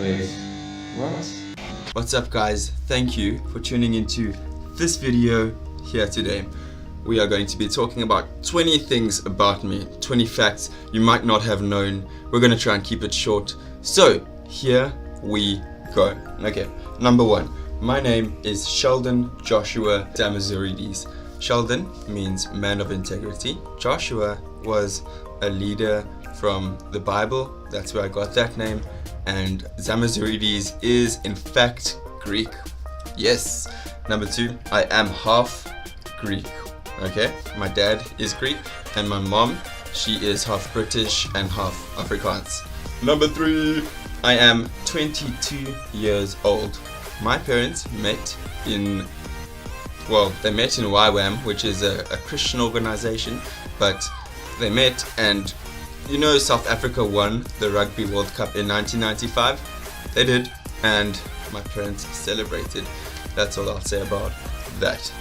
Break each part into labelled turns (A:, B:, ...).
A: Wait, what?
B: What's up guys, thank you for tuning into this video here today. We are going to be talking about 20 things about me, 20 facts you might not have known. We're going to try and keep it short. So here we go. Okay, number one, my name is Sheldon Joshua Zamouzaridis. Sheldon means man of integrity. Joshua was a leader from the Bible, that's where I got that name. And Zamouzaridis is in fact Greek. Yes. Number two, I am half Greek. Okay, my dad is Greek and my mom, she is half British and half Afrikaans. Number three, I am 22 years old. My parents met in YWAM, which is a Christian organization, but they met, and you know South Africa won the Rugby World Cup in 1995. They did, and my parents celebrated. That's all I'll say about that.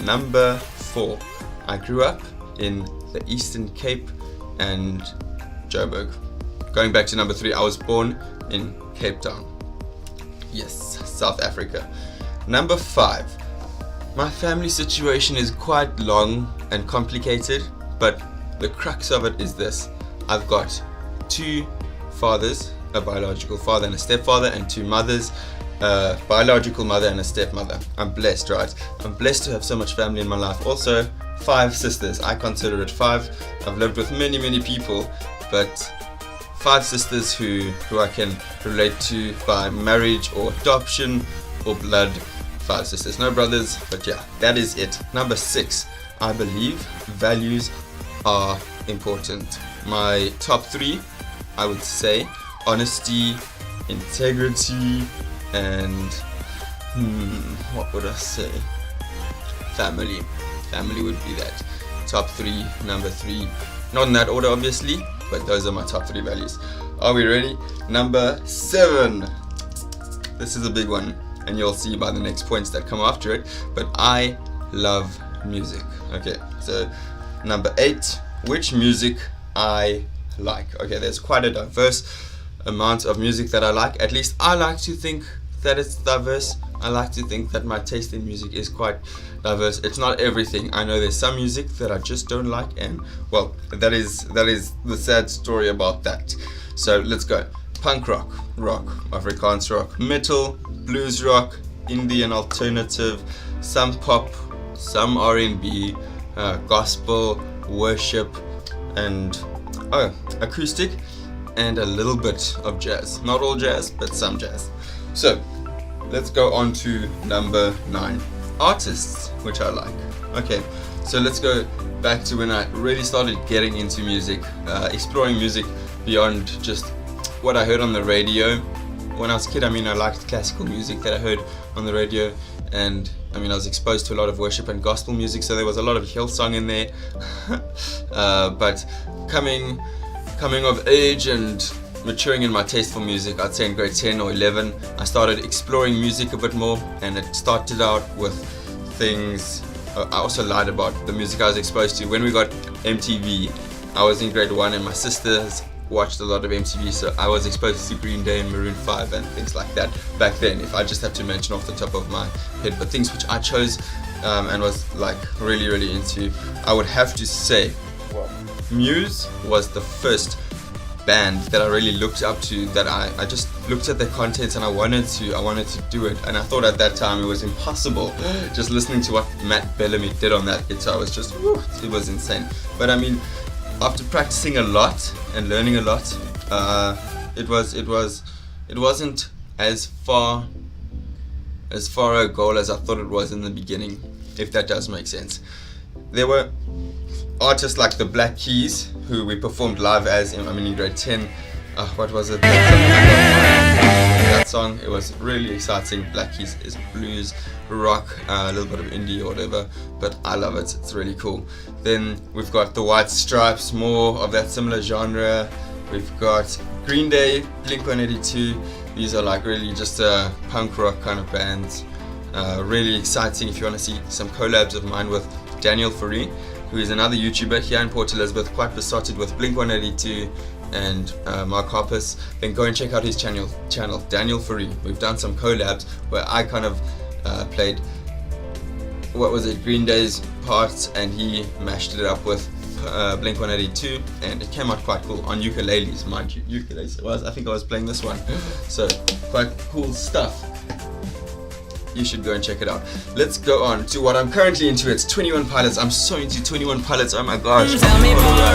B: Number four, I grew up in the Eastern Cape and Joburg. Going back to number three, I was born in Cape Town. Yes, South Africa. Number five, my family situation is quite long and complicated, but the crux of it is this. I've got two fathers, a biological father and a stepfather, and two mothers, a biological mother and a stepmother. I'm blessed, right? I'm blessed to have so much family in my life. Also, 5 sisters. I consider it 5. I've lived with many people, but 5 sisters who I can relate to by marriage or adoption or blood. 5 sisters, no brothers, but yeah, that is it. Number 6, I believe values are important. My top 3, I would say honesty, integrity, and what would I say? Family. Family would be that. Top 3, number 3. Not in that order, obviously, but those are my top 3 values. Are we ready? Number 7. This is a big one, and you'll see by the next points that come after it, but I love music. Okay, so number 8, which music I like. Okay, there's quite a diverse amount of music that I like. At least I like to think that it's diverse. I like to think that my taste in music is quite diverse. It's not everything. I know there's some music that I just don't like, and well, that is the sad story about that. So let's go. Punk rock, Afrikaans rock, metal, blues rock, indie and alternative, some pop, some R&B, gospel, worship, and acoustic, and a little bit of jazz. Not all jazz, but some jazz. So let's go on to number 9, artists which I like. Okay, so let's go back to when I really started getting into music, exploring music beyond just what I heard on the radio. When I was a kid, I liked classical music that I heard on the radio, and I was exposed to a lot of worship and gospel music, so there was a lot of Hillsong in there. But coming of age and maturing in my taste for music, I'd say in grade 10 or 11, I started exploring music a bit more, and it started out with things. I also lied about the music I was exposed to. When we got MTV, I was in grade 1, and my sisters watched a lot of MTV, so I was exposed to Green Day and Maroon 5 and things like that back then, if I just have to mention off the top of my head. But things which I chose and was like really into, I would have to say Muse was the first band that I really looked up to, that I just looked at the content and I wanted to do it, and I thought at that time it was impossible. Just listening to what Matt Bellamy did on that guitar was just, it was insane. But after practicing a lot and learning a lot, it wasn't as far a goal as I thought it was in the beginning, if that does make sense. There were artists like the Black Keys, who we performed live as in grade 10. What was it? That song, it was really exciting. Black Keys is blues, rock, a little bit of indie or whatever, but I love it. It's really cool. Then we've got the White Stripes, more of that similar genre. We've got Green Day, Blink-182. These are like really just punk rock kind of bands. Really exciting if you want to see some collabs of mine with Daniel Furry, who is another YouTuber here in Port Elizabeth, quite besotted with Blink-182 and Mark Hoppus, then go and check out his channel, Daniel Furry. We've done some collabs where I kind of played, what was it, Green Day's parts, and he mashed it up with Blink 182, and it came out quite cool on ukuleles, mind you. Ukuleles. I think I was playing this one, so quite cool stuff. You should go and check it out. Let's go on to what I'm currently into. It's 21 Pilots. I'm so into 21 Pilots. Oh my gosh.
A: Tell me
B: my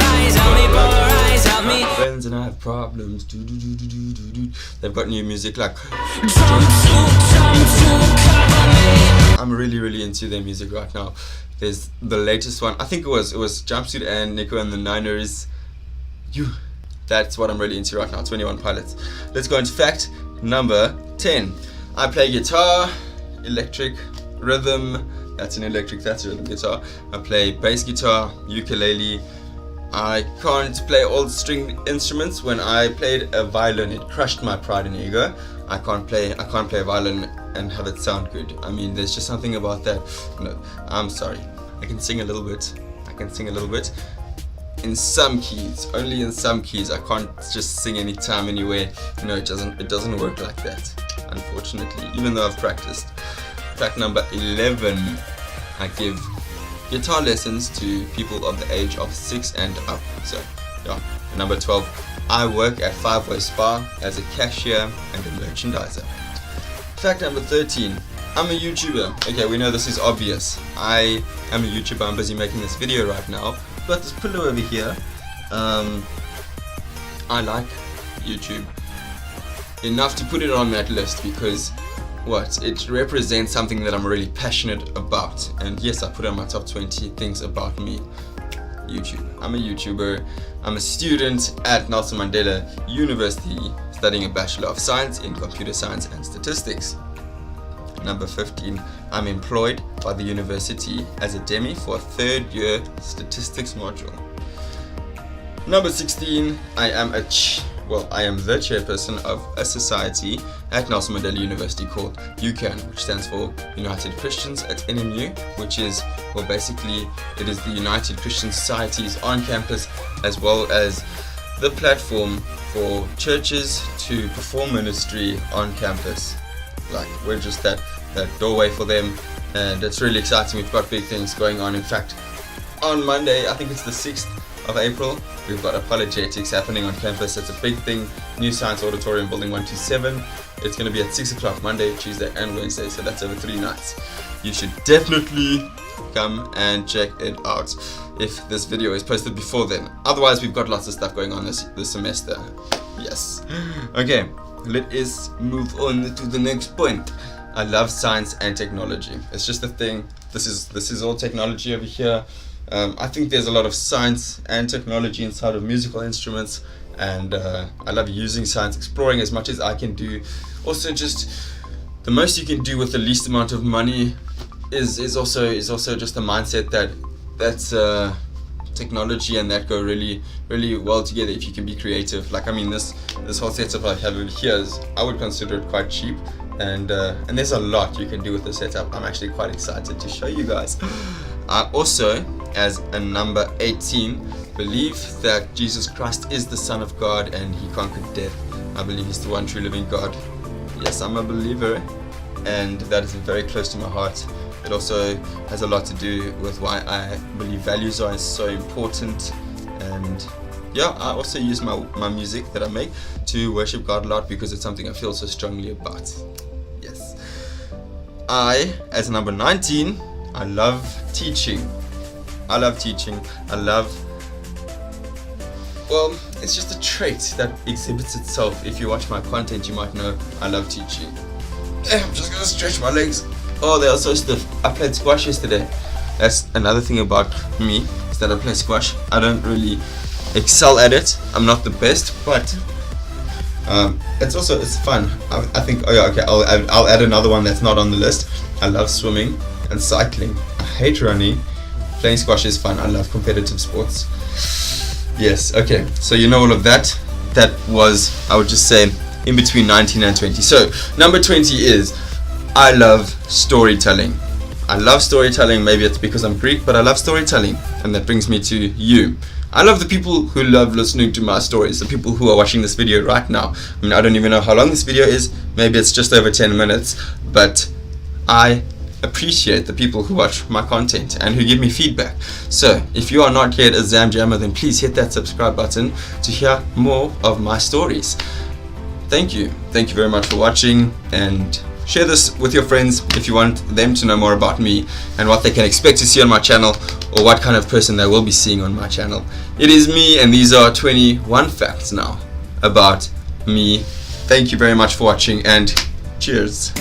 B: friends and I have problems. They've got new music like. I'm really into their music right now. There's the latest one. I think it was Jumpsuit and Nico and the Niners. That's what I'm really into right now. 21 Pilots. Let's go into fact number 10. I play guitar, electric, rhythm. That's an electric, that's a rhythm guitar. I play bass guitar, ukulele. I can't play all string instruments. When I played a violin, it crushed my pride and ego. I can't play a violin and have it sound good. I mean, there's just something about that. No, I'm sorry. I can sing a little bit. In some keys, only in some keys. I can't just sing anytime, anywhere. No, it doesn't work like that, unfortunately, even though I've practiced. Fact number 11, I give guitar lessons to people of the age of 6 and up. So, yeah. Number 12, I work at 5-Way Spa as a cashier and a merchandiser. Fact number 13, I'm a YouTuber. Okay, we know this is obvious. I am a YouTuber. I'm busy making this video right now. Got this pillow over here. I like YouTube enough to put it on that list because it represents something that I'm really passionate about. And yes, I put it on my top 20 things about me. YouTube. I'm a YouTuber. I'm a student at Nelson Mandela University studying a Bachelor of Science in Computer Science and Statistics. Number 15, I'm employed by the university as a demi for a 3rd year statistics module. Number 16, I am the chairperson of a society at Nelson Mandela University called UCAN, which stands for United Christians at NMU, which is, basically it is the United Christian Societies on campus, as well as the platform for churches to perform ministry on campus. Like, we're just that doorway for them, and it's really exciting. We've got big things going on. In fact, on Monday, I think it's the 6th of April, we've got apologetics happening on campus. It's a big thing. New Science Auditorium, Building 127. It's going to be at 6 o'clock Monday, Tuesday and Wednesday, so that's over 3 nights. You should definitely come and check it out if this video is posted before then. Otherwise, we've got lots of stuff going on this semester. Yes. Okay, let us move on to the next point. I love science and technology. It's just a thing. This is all technology over here. I think there's a lot of science and technology inside of musical instruments, and I love using science, exploring as much as I can do. Also, just the most you can do with the least amount of money is also just a mindset that's technology and that go really well together if you can be creative. Like, I mean, this whole setup I have over here I would consider it quite cheap, and there's a lot you can do with the setup. I'm actually quite excited to show you guys. I also, as a number 18, believe that Jesus Christ is the Son of God and he conquered death. I believe he's the one true living God. Yes, I'm a believer, and that is very close to my heart. It also has a lot to do with why I believe values are so important. And yeah, I also use my music that I make to worship God a lot because it's something I feel so strongly about. Yes. As number 19, I love teaching. It's just a trait that exhibits itself. If you watch my content, you might know I love teaching. I'm just gonna stretch my legs. Oh, they are so stiff. I played squash yesterday. That's another thing about me, is that I play squash. I don't really excel at it. I'm not the best, but it's fun. I think. Oh yeah, okay. I'll add another one that's not on the list. I love swimming and cycling. I hate running. Playing squash is fun. I love competitive sports. Yes. Okay. So you know all of that. That was, I would just say, in between 19 and 20. So number 20 is, I love storytelling. Maybe it's because I'm Greek, but I love storytelling. And that brings me to you. I love the people who love listening to my stories, the people who are watching this video right now. I mean, I don't even know how long this video is. Maybe it's just over 10 minutes, but I appreciate the people who watch my content and who give me feedback. So if you are not yet a Zam Jammer, then please hit that subscribe button to hear more of my stories. Thank you very much for watching, and share this with your friends if you want them to know more about me and what they can expect to see on my channel, or what kind of person they will be seeing on my channel. It is me, and these are 21 facts now about me. Thank you very much for watching, and cheers.